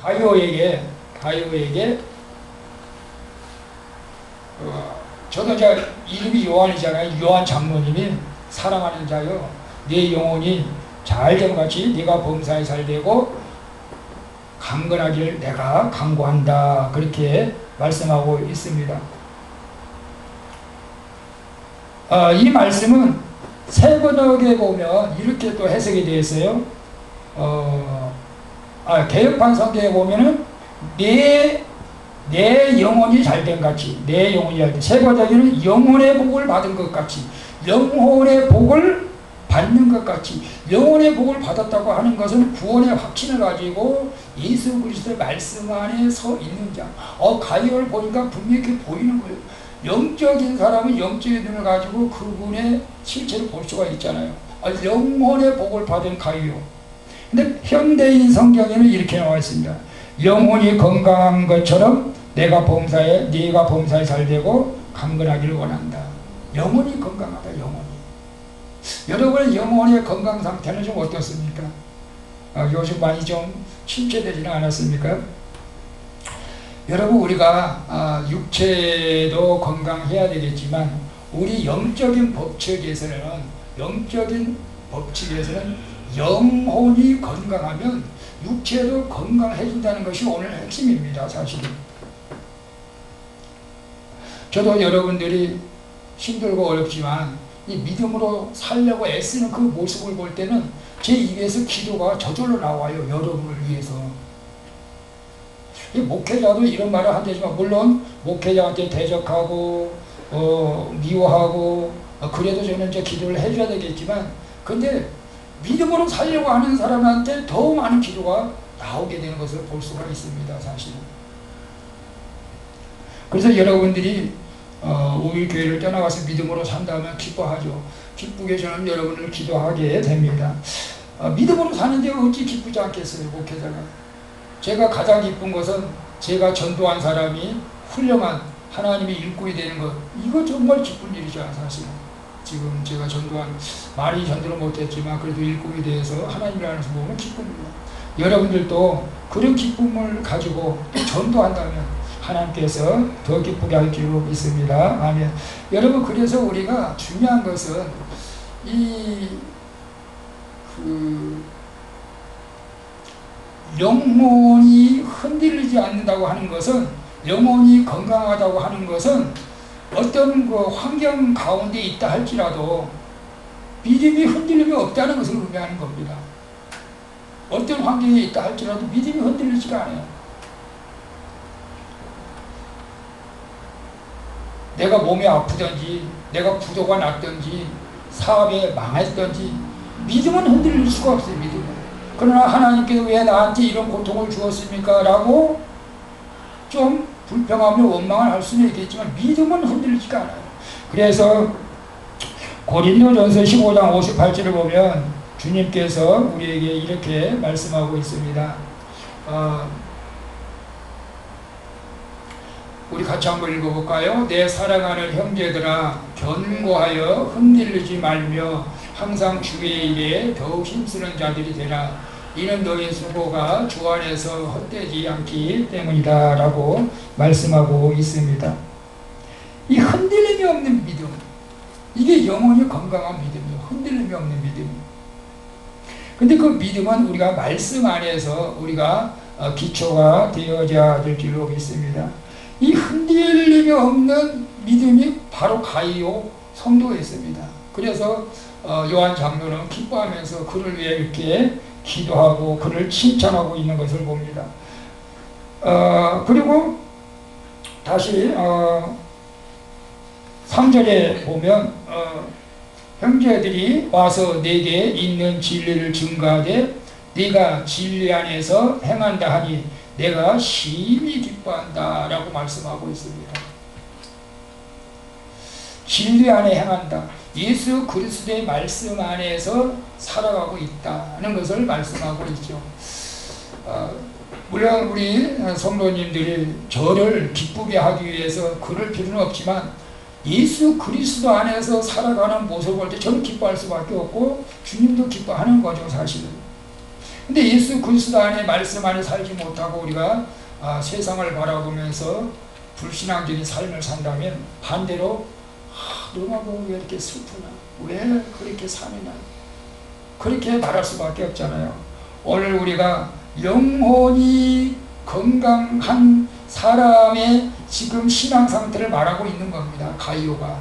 가요에게 저도 이제 이름이 요한이잖아요. 요한 장로님이 사랑하는 자여 내 영혼이 잘됨 같이 네가 범사에 잘되고 강건하길 내가 강구한다. 그렇게 말씀하고 있습니다. 이 말씀은 새번역에 보면 이렇게 또 해석이 되어 있어요. 개혁판 성경에 보면은 내 영혼이 잘된 같이, 내 영혼이 잘된, 새번역에는 영혼의 복을 받은 것 같이, 영혼의 복을 받는 것 같이, 영혼의 복을 받았다고 하는 것은 구원의 확신을 가지고 예수 그리스도의 말씀 안에 서 있는 자. 가이오를 보니까 분명히 보이는 거예요. 영적인 사람은 영적인 눈을 가지고 그분의 실체를 볼 수가 있잖아요. 영혼의 복을 받은 가이오. 근데 현대인 성경에는 이렇게 나와 있습니다. 영혼이 건강한 것처럼 네가 범사에 잘되고 강건하기를 원한다. 영혼이 건강하다. 영혼이. 여러분의 영혼의 건강 상태는 좀 어떻습니까? 요즘 많이 좀 침체되지는 않았습니까? 여러분, 우리가 육체도 건강해야 되겠지만 우리 영적인 법칙에서는 영혼이 건강하면 육체도 건강해진다는 것이 오늘 핵심입니다. 사실은. 저도 여러분들이 힘들고 어렵지만 이 믿음으로 살려고 애쓰는 그 모습을 볼 때는 제 입에서 기도가 저절로 나와요. 여러분을 위해서. 이 목회자도 이런 말을 한다지만 물론 목회자한테 대적하고 미워하고 그래도 저는 이제 기도를 해줘야 되겠지만, 근데 믿음으로 살려고 하는 사람한테 더 많은 기도가 나오게 되는 것을 볼 수가 있습니다. 사실은. 그래서 여러분들이 우리 교회를 떠나가서 믿음으로 산다면 기뻐하죠. 기쁘게 저는 여러분을 기도하게 됩니다. 믿음으로 사는데 어찌 기쁘지 않겠어요, 목회자가. 제가 가장 기쁜 것은 제가 전도한 사람이 훌륭한 하나님의 일꾼이 되는 것, 이거 정말 기쁜 일이죠. 사실은. 지금 제가 많이 전도를 못했지만 그래도 일꾼이 되어서 하나님을 안에서 보면 기쁩니다. 여러분들도 그런 기쁨을 가지고 또 전도한다면 하나님께서 더 기쁘게 할 줄 믿습니다. 아멘. 여러분, 그래서 우리가 중요한 것은 영혼이 흔들리지 않는다고 하는 것은, 영혼이 건강하다고 하는 것은 어떤 그 환경 가운데 있다 할지라도 믿음이 흔들림이 없다는 것을 의미하는 겁니다. 어떤 환경에 있다 할지라도 믿음이 흔들리지가 않아요. 내가 몸이 아프든지 내가 부도가 났든지 사업에 망했든지 믿음은 흔들릴 수가 없어요. 믿음은. 그러나 하나님께서 왜 나한테 이런 고통을 주었습니까? 라고 좀 불평하며 원망을 할 수는 있겠지만 믿음은 흔들리지가 않아요. 그래서 고린도전서 15장 58절을 보면 주님께서 우리에게 이렇게 말씀하고 있습니다. 우리 같이 한번 읽어볼까요? 내 사랑하는 형제들아, 견고하여 흔들리지 말며 항상 주의 일에 더욱 힘쓰는 자들이 되라. 이는 너희 수고가 주 안에서 헛되지 않기 때문이다 라고 말씀하고 있습니다. 이 흔들림이 없는 믿음, 이게 영혼이 건강한 믿음이에요. 흔들림이 없는 믿음. 근데 그 믿음은 우리가 말씀 안에서 우리가 기초가 되어야 될 줄로 믿습니다. 이 흔들림이 없는 믿음이 바로 가이오 성도에 있습니다. 그래서 요한 장로는 기뻐하면서 그를 위해 이렇게 기도하고 그를 칭찬하고 있는 것을 봅니다. 그리고 다시 3절에 보면 형제들이 와서 내게 있는 진리를 증거하되 네가 진리 안에서 행한다 하니 내가 심히 기뻐한다 라고 말씀하고 있습니다. 진리 안에 행한다. 예수 그리스도의 말씀 안에서 살아가고 있다는 것을 말씀하고 있죠. 물론 우리 성도님들이 저를 기쁘게 하기 위해서 그럴 필요는 없지만 예수 그리스도 안에서 살아가는 모습을 볼 때 저는 기뻐할 수밖에 없고 주님도 기뻐하는 거죠. 사실은. 근데 예수 그리스도 안에 말씀 안에 살지 못하고 우리가 세상을 바라보면서 불신앙적인 삶을 산다면 반대로 너가 뭐 왜 이렇게 슬프나? 왜 그렇게 사느냐? 그렇게 말할 수밖에 없잖아요. 오늘 우리가 영혼이 건강한 사람의 지금 신앙 상태를 말하고 있는 겁니다. 가이오가.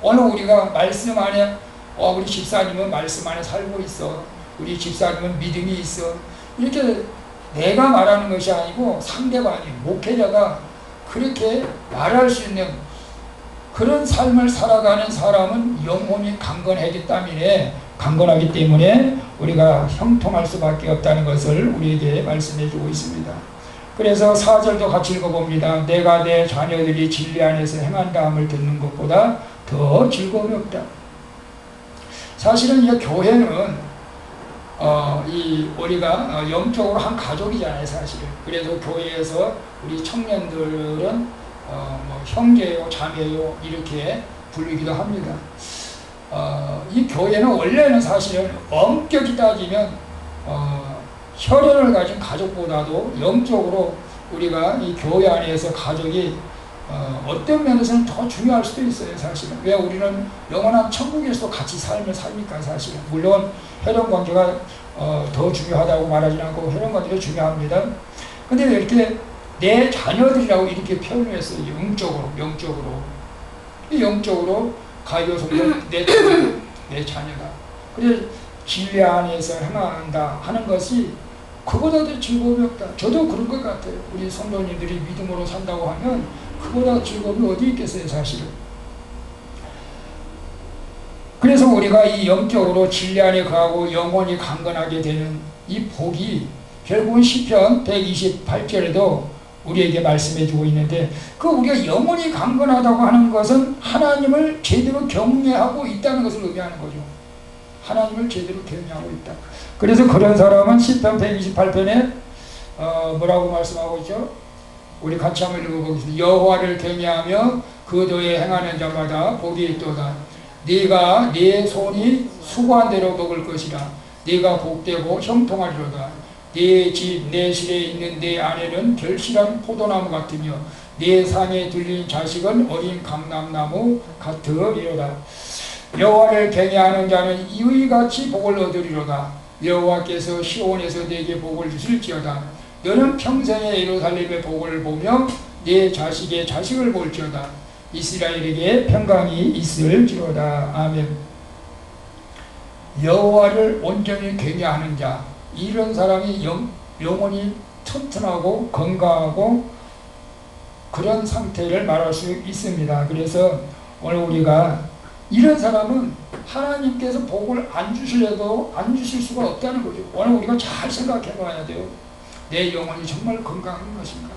오늘 우리가 말씀 안에 우리 집사님은 말씀 안에 살고 있어. 우리 집사님은 믿음이 있어. 이렇게 내가 말하는 것이 아니고 상대방이 목회자가 그렇게 말할 수 있는 그런 삶을 살아가는 사람은 영혼이 강건하기 때문에 우리가 형통할 수밖에 없다는 것을 우리에게 말씀해 주고 있습니다. 그래서 4절도 같이 읽어봅니다. 내가 내 자녀들이 진리 안에서 행한다함을 듣는 것보다 더 즐거움이 없다. 사실은 이 교회는 우리가 영적으로 한 가족이잖아요, 사실은. 그래서 교회에서 우리 청년들은 형제요, 자매요 이렇게 부르기도 합니다. 이 교회는 원래는 사실은 엄격히 따지면 혈연을 가진 가족보다도 영적으로 우리가 이 교회 안에서 가족이 어떤 면에서는 더 중요할 수도 있어요, 사실은. 왜 우리는 영원한 천국에서도 같이 삶을 삽니까, 사실은. 물론 혈연 관계가 더 중요하다고 말하지 않고 혈연 관계도 중요합니다. 근데 왜 이렇게 내 자녀들이라고 이렇게 표현을 했어요. 영적으로, 영적으로. 영적으로 가이오 성도 내 자녀다. 그래서 진리 안에서 행한다 하는 것이 그보다 더 즐거움이 없다. 저도 그런 것 같아요. 우리 성도님들이 믿음으로 산다고 하면 그보다 즐거움이 어디 있겠어요, 사실은. 그래서 우리가 이 영적으로 진리 안에 거하고 영혼이 강건하게 되는 이 복이 결국은 시편 128절에도 우리에게 말씀해 주고 있는데, 우리가 영혼이 강건하다고 하는 것은 하나님을 제대로 경외하고 있다는 것을 의미하는 거죠. 하나님을 제대로 경외하고 있다. 그래서 그런 사람은 시편 128편에 뭐라고 말씀하고 있죠? 우리 같이 한번 읽어보겠습니다. 여호와를 경외하며 그 도에 행하는 자마다 복이 있도다. 네가 네 손이 수고한 대로 먹을 것이라. 네가 복되고 형통하리로다. 네 집, 내 실에 있는 내 아내는 결실한 포도나무 같으며 네 상에 들린 자식은 어린 감람나무 같으리로다. 여호와를 경외하는 자는 이의같이 복을 얻으리로다. 여호와께서 시온에서 내게 복을 주실지어다. 너는 평생에 예루살렘의 복을 보며 네 자식의 자식을 볼지어다. 이스라엘에게 평강이 있을지로다. 아멘. 여호와를 온전히 경외하는 자, 이런 사람이 영혼이 튼튼하고 건강하고 그런 상태를 말할 수 있습니다. 그래서 오늘 우리가 이런 사람은 하나님께서 복을 안 주실래도 안 주실 수가 없다는 거죠. 오늘 우리가 잘 생각해 봐야 돼요. 내 영혼이 정말 건강한 것인가?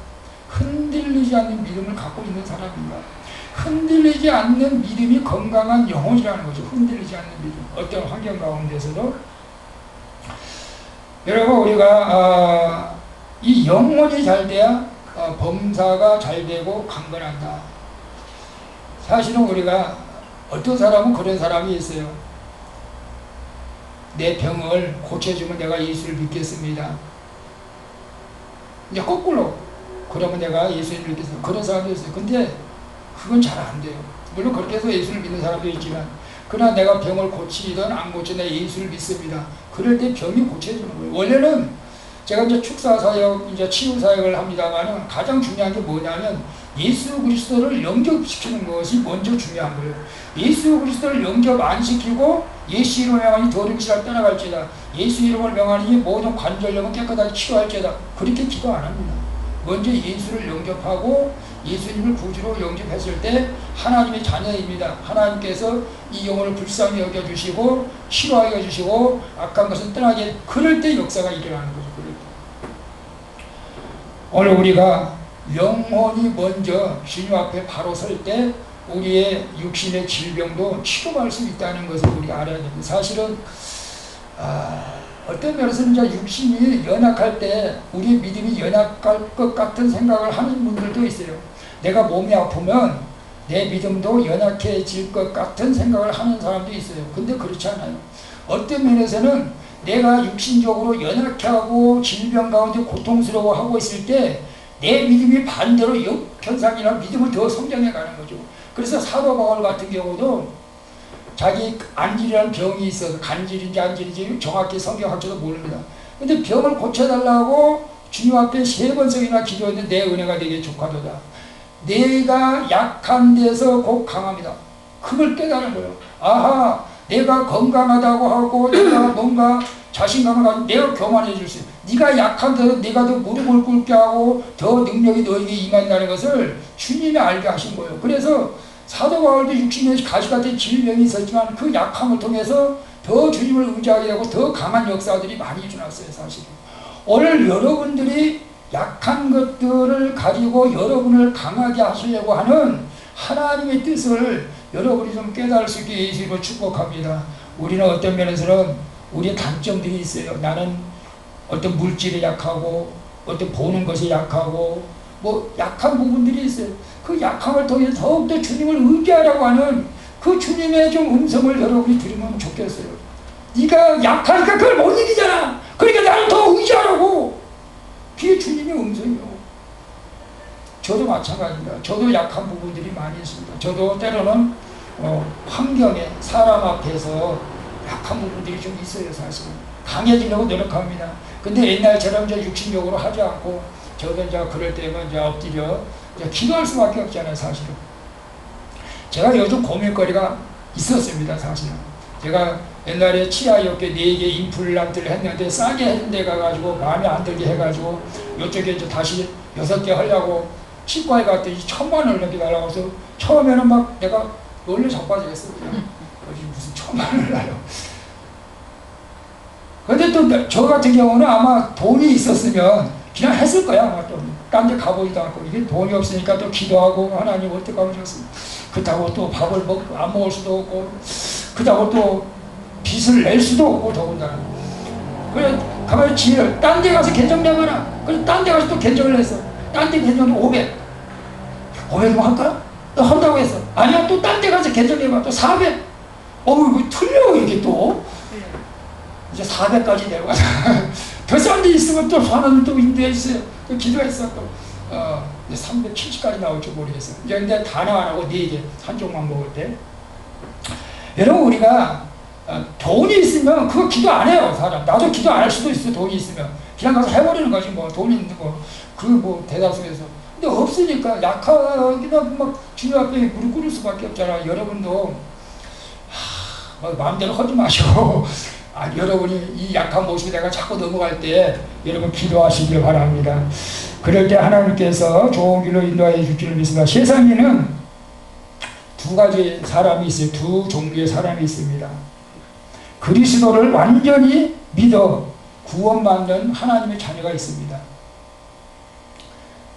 흔들리지 않는 믿음을 갖고 있는 사람인가? 흔들리지 않는 믿음이 건강한 영혼이라는 거죠. 흔들리지 않는 믿음. 어떤 환경 가운데서도. 여러분, 우리가 이 영혼이 잘 돼야 범사가 잘 되고 강건한다. 사실은 우리가 어떤 사람은 그런 사람이 있어요. 내 병을 고쳐주면 내가 예수를 믿겠습니다. 이제 거꾸로 그러면 내가 예수를 믿겠습니다. 그런 사람도 있어요. 근데 그건 잘 안 돼요. 물론 그렇게 해서 예수를 믿는 사람도 있지만, 그러나 내가 병을 고치든 안 고치든 예수를 믿습니다. 그럴 때 병이 고쳐지는 거예요. 원래는 제가 이제 축사사역, 이제 치유사역을 합니다만 가장 중요한 게 뭐냐면 예수 그리스도를 영접시키는 것이 먼저 중요한 거예요. 예수 그리스도를 영접 안 시키고 예수 이름을 명하니 더림씨를 떠나갈지다. 예수 이름을 명하니 모든 관절염은 깨끗하게 치유할지다. 그렇게 기도 안 합니다. 먼저 예수를 영접하고 예수님을 구주로 영접했을 때 하나님의 자녀입니다. 하나님께서 이 영혼을 불쌍히 여겨주시고 치료하게 해주시고 악한 것은 떠나게, 그럴 때 역사가 일어나는 거죠. 그럴 때. 오늘 우리가 영혼이 먼저 주님 앞에 바로 설 때 우리의 육신의 질병도 치료할 수 있다는 것을 우리가 알아야 됩니다. 사실은 어떤 면에서는 이제 육신이 연약할 때 우리의 믿음이 연약할 것 같은 생각을 하는 분들도 있어요. 내가 몸이 아프면 내 믿음도 연약해질 것 같은 생각을 하는 사람도 있어요. 근데 그렇지 않아요. 어떤 면에서는 내가 육신적으로 연약하고 질병 가운데 고통스러워하고 있을 때 내 믿음이 반대로 역현상이나 믿음을 더 성장해 가는 거죠. 그래서 사도 바울 같은 경우도 자기 안질이라는 병이 있어서 간질인지 안질인지 정확히 성경학자도 모릅니다. 근데 병을 고쳐달라고 주님 앞에 3번씩이나 기도했는데 내 은혜가 내게 족하도다. 내가 약한 데서 곧 강합니다. 그걸 깨달은 거예요. 아하, 내가 건강하다고 하고 내가 뭔가 자신감을 가지고 내가 교만해질 수 있어요. 네가 약한 데서 내가 더 무릎을 꿇게 하고 더 능력이 너에게 임한다는 것을 주님이 알게 하신 거예요. 그래서 사도 바울도 60년씩 가시같은 질병이 있었지만 그 약함을 통해서 더 주님을 의지하게 되고 더 강한 역사들이 많이 일어났어요. 사실은 오늘 여러분들이 약한 것들을 가지고 여러분을 강하게 하시려고 하는 하나님의 뜻을 여러분이 좀 깨달을 수 있게 예수님을 축복합니다. 우리는 어떤 면에서는 우리의 단점들이 있어요. 나는 어떤 물질에 약하고 어떤 보는 것에 약하고 뭐 약한 부분들이 있어요. 그 약함을 통해서 더욱더 주님을 의지하라고 하는 그 주님의 좀 음성을 여러분이 들으면 좋겠어요. 네가 약하니까 그걸 못 이기잖아. 그러니까 나를 더 의지하라고. 그게 주님의 음성이요. 저도 마찬가지입니다. 저도 약한 부분들이 많이 있습니다. 저도 때로는 환경에 사람 앞에서 약한 부분들이 좀 있어요. 사실은 강해지려고 노력합니다. 근데 옛날처럼 저 육신적으로 하지 않고 저도 이제 그럴 때면 이제 엎드려 이제 기도할 수밖에 없잖아요. 사실은 제가 요즘 고민거리가 있었습니다. 사실은 제가 옛날에 치아역계 4개 임플란트를 했는데 싸게 했는데 가가지고 마음에 안 들게 해가지고 이쪽에 이제 다시 6개 하려고 치과에 갔더니 1,000만 원을 넘게 달라고 해서 처음에는 막 내가 놀려 자빠지겠어요. 무슨 1,000만 원을 나요. 근데 또 저 같은 경우는 아마 돈이 있었으면 그냥 했을 거야. 아마 또 딴 데 가보지도 않고 이게 돈이 없으니까 또 기도하고 하나님 어떡하면 좋습니까? 그렇다고 또 밥을 안 먹을 수도 없고 그렇다고 또 빚을 낼 수도 없고 더군다나 그래 가만히 지혜를 딴 데 가서 개정 내거나 그래서 딴 데 가서 또 개정을 했어. 딴 데 개정은 500만 할까? 또 한다고 했어. 아니야 또 딴 데 가서 개정해봐 또 400. 이거 틀려 이게 또 이제 400까지 내려가서 더 싼 데 있으면 또 하나는 또 인도했어요. 또 기도했어 또 370까지 나올 줄 모르겠어요. 이제 근데 다 나안 하고 4개 한쪽만 먹을 때 여러분 우리가 돈이 있으면 그거 기도 안 해요. 사람 나도 기도 안 할 수도 있어. 돈이 있으면 그냥 가서 해버리는 거지 뭐. 돈이 있는 거 그 뭐 대다수에서 근데 없으니까 약하기나 막 주님 앞에 무릎 꿇을 수밖에 없잖아. 여러분도 마음대로 하지 마시고 여러분이 이 약한 모습에 내가 자꾸 넘어갈 때 여러분 기도하시길 바랍니다. 그럴 때 하나님께서 좋은 길로 인도하여 줄 줄 믿습니다. 세상에는 2가지 사람이 있어요. 2 종류의 사람이 있습니다. 그리스도를 완전히 믿어 구원받는 하나님의 자녀가 있습니다.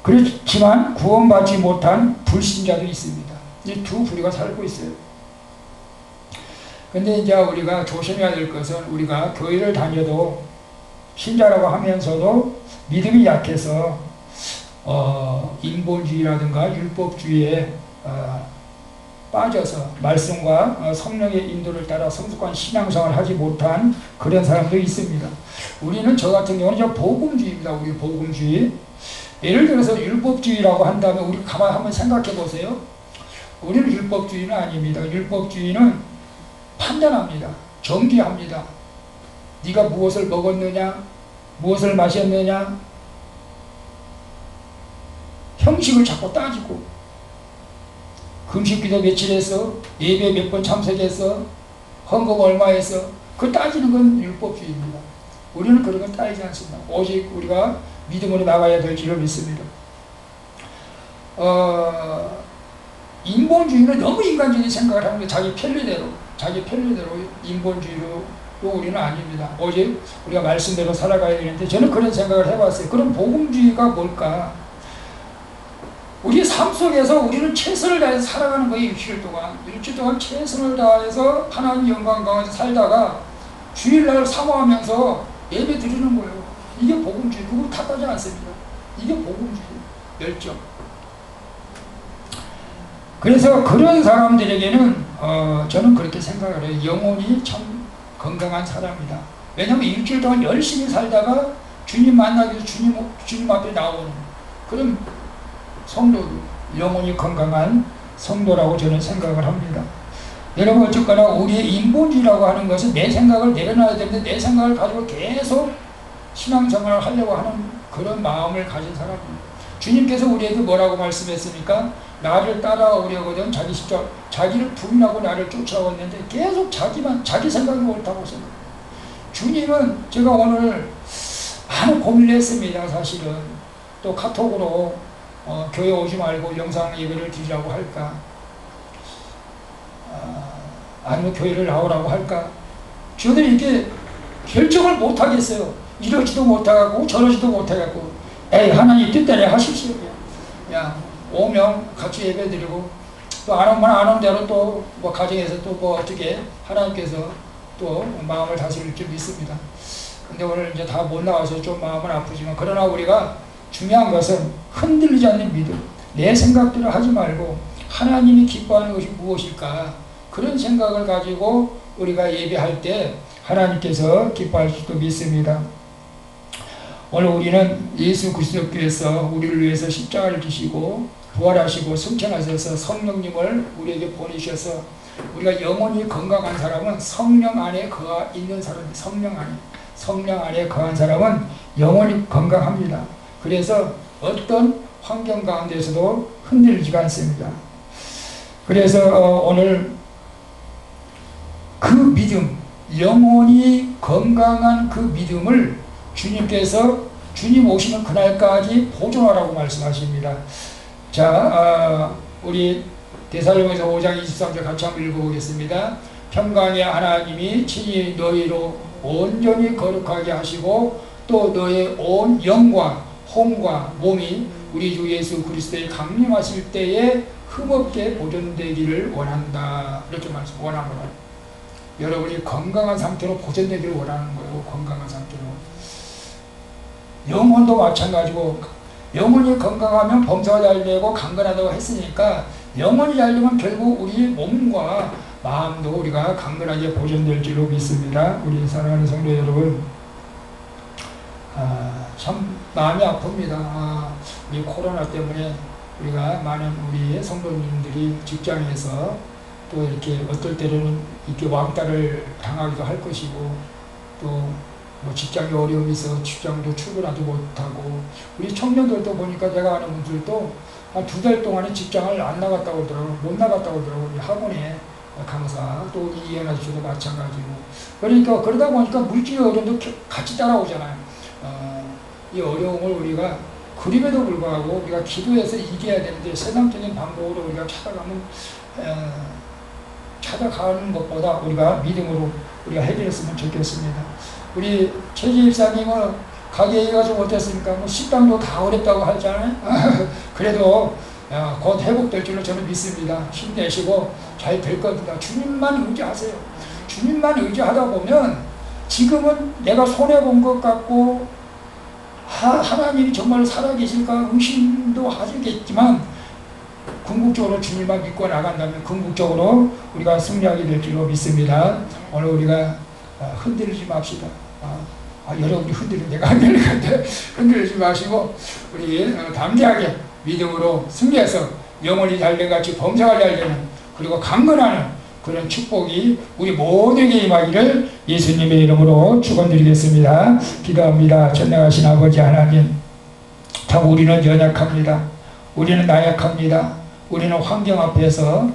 그렇지만 구원받지 못한 불신자도 있습니다. 이 2 부류가 살고 있어요. 근데 이제 우리가 조심해야 될 것은 우리가 교회를 다녀도 신자라고 하면서도 믿음이 약해서 인본주의라든가 율법주의에 빠져서 말씀과 성령의 인도를 따라 성숙한 신앙생활을 하지 못한 그런 사람도 있습니다. 우리는 저 같은 경우는 복음주의입니다. 우리 복음주의. 예를 들어서 율법주의라고 한다면 우리 가만히 한번 생각해 보세요. 우리는 율법주의는 아닙니다. 율법주의는 판단합니다. 정기합니다. 네가 무엇을 먹었느냐, 무엇을 마셨느냐, 형식을 자꾸 따지고 금식기도 며칠 했어, 예배 몇 번 참석했어, 헌금 얼마 했어, 그 따지는 건 율법주의입니다. 우리는 그런 건 따지지 않습니다. 오직 우리가 믿음으로 나가야 될 줄을 믿습니다. 인본주의는 너무 인간적인 생각을 하는 게 자기 편리대로 인본주의로 우리는 아닙니다. 오직 우리가 말씀대로 살아가야 되는데 저는 그런 생각을 해봤어요. 그럼 복음주의가 뭘까? 우리 삶 속에서 우리는 최선을 다해서 살아가는 거예요. 일주일 동안 최선을 다해서 하나님 영광 가운데 살다가 주일날 사모하면서 예배 드리는 거예요. 이게 복음주의. 그거 탓하지 않습니다. 이게 복음주의 열정. 그래서 그런 사람들에게는 저는 그렇게 생각을 해요. 영혼이 참 건강한 사람이다. 왜냐하면 일주일 동안 열심히 살다가 주님 만나기 위해서 주님 앞에 나오는 그런 성도들, 영혼이 건강한 성도라고 저는 생각을 합니다. 여러분, 어쨌거나 우리의 인본주의라고 하는 것은 내 생각을 내려놔야 되는데 내 생각을 가지고 계속 신앙생활을 하려고 하는 그런 마음을 가진 사람입니다. 주님께서 우리에게 뭐라고 말씀했습니까? 나를 따라오려거든 자기를 부인하고 나를 쫓아왔는데 계속 자기 생각이 옳다고 생각해요. 주님은 제가 오늘 많은 고민을 했습니다. 사실은 또 카톡으로 교회 오지 말고 영상 예배를 드리라고 할까, 아니면 교회를 나오라고 할까. 저들이 이렇게 결정을 못하겠어요. 이러지도 못하고 저러지도 못하겠고, 에이, 하나님 뜻대로 하십시오. 야, 오면 같이 예배 드리고, 또 안 오면 안 온 대로 또 뭐 가정에서 또 뭐 어떻게 하나님께서 또 마음을 다스릴 줄 믿습니다. 근데 오늘 이제 다 못 나와서 좀 마음은 아프지만, 그러나 우리가 중요한 것은 흔들리지 않는 믿음, 내 생각대로 하지 말고 하나님이 기뻐하는 것이 무엇일까, 그런 생각을 가지고 우리가 예배할 때 하나님께서 기뻐할 줄도 믿습니다. 오늘 우리는 예수 그리스도께서 우리를 위해서 십자가를 지시고 부활하시고 승천하셔서 성령님을 우리에게 보내셔서 우리가 영혼이 건강한 사람은 성령 안에 있는 사람이, 성령 안에 거한 사람은 영혼이 건강합니다. 그래서 어떤 환경 가운데서도 흔들리지가 않습니다. 그래서 오늘 그 믿음, 영혼이 건강한 그 믿음을 주님께서 주님 오시는 그날까지 보존하라고 말씀하십니다. 자, 우리 데살로니가서 5장 23절 같이 한번 읽어보겠습니다. 평강의 하나님이 친히 너희로 온전히 거룩하게 하시고 또 너의 온 영과 혼과 몸이 우리 주 예수 그리스도의 강림하실 때에 흠없게 보존되기를 원한다. 이렇게 원합니다. 여러분이 건강한 상태로 보존되기를 원하는 거예요. 건강한 상태로. 영혼도 마찬가지고, 영혼이 건강하면 범사가 잘 되고 강건하다고 했으니까 영혼이 잘 되면 결국 우리 몸과 마음도 우리가 강건하게 보존될 줄로 믿습니다. 우리 사랑하는 성도 여러분, 참 마음이 아픕니다. 이 코로나 때문에 우리가 많은 우리 성도님들이 직장에서 또 이렇게 어떨 때는 이렇게 왕따를 당하기도 할 것이고, 또 뭐 직장에 어려움이 있어 직장도 출근하지 못하고, 우리 청년들도 보니까 내가 아는 분들도 한 2달 동안에 직장을 안 나갔다고 그러더라고요. 못 나갔다고 그러더라고요. 학원에 강사, 또 이해연 아저씨도 마찬가지고. 그러니까 그러다 보니까 물질의 어려움도 같이 따라오잖아요. 이 어려움을 우리가 그림에도 불구하고 우리가 기도해서 이겨야 되는데, 세상적인 방법으로 우리가 찾아가는 것보다 우리가 믿음으로 우리가 해결했으면 좋겠습니다. 우리 최지 집사님은 가게 얘기가 좀 어땠습니까? 뭐 식당도 다 어렵다고 하잖아요. 그래도 곧 회복될 줄로 저는 믿습니다. 힘내시고 잘 될 겁니다. 주님만 의지하세요. 주님만 의지하다 보면 지금은 내가 손해본 것 같고 하나님이 정말 살아계실까 의심도 하시겠지만, 궁극적으로 주님만 믿고 나간다면 궁극적으로 우리가 승리하게 될 줄로 믿습니다. 오늘 우리가 흔들리지 맙시다. 여러분이 흔들리면 내가 흔들리는데 흔들리지 마시고 우리 담대하게 믿음으로 승리해서 영혼이 잘된 같이 범사가 잘되는, 그리고 강건하는 그런 축복이 우리 모두에게 임하기를 예수님의 이름으로 축원드리겠습니다. 기도합니다. 전능하신 아버지 하나님, 참 우리는 연약합니다. 우리는 나약합니다. 우리는 환경 앞에서,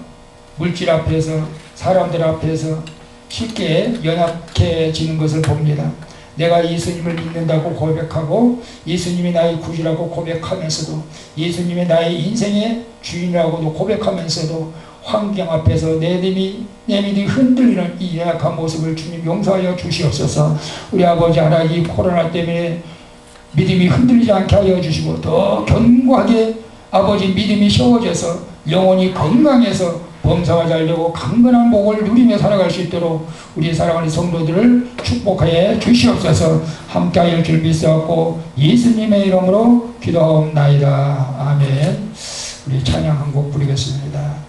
물질 앞에서, 사람들 앞에서 쉽게 연약해지는 것을 봅니다. 내가 예수님을 믿는다고 고백하고 예수님이 나의 구주라고 고백하면서도, 예수님이 나의 인생의 주인이라고도 고백하면서도 환경 앞에서 내 믿음이 흔들리는 이 연약한 모습을 주님 용서하여 주시옵소서. 우리 아버지 하나님, 이 코로나 때문에 믿음이 흔들리지 않게 하여 주시고, 더 견고하게 아버지 믿음이 세워져서 영혼이 건강해서 범사가 잘되고 강건한 복을 누리며 살아갈 수 있도록 우리 사랑하는 성도들을 축복하여 주시옵소서. 함께하여 줄 믿사옵고 예수님의 이름으로 기도하옵나이다. 아멘. 우리 찬양 한 곡 부르겠습니다.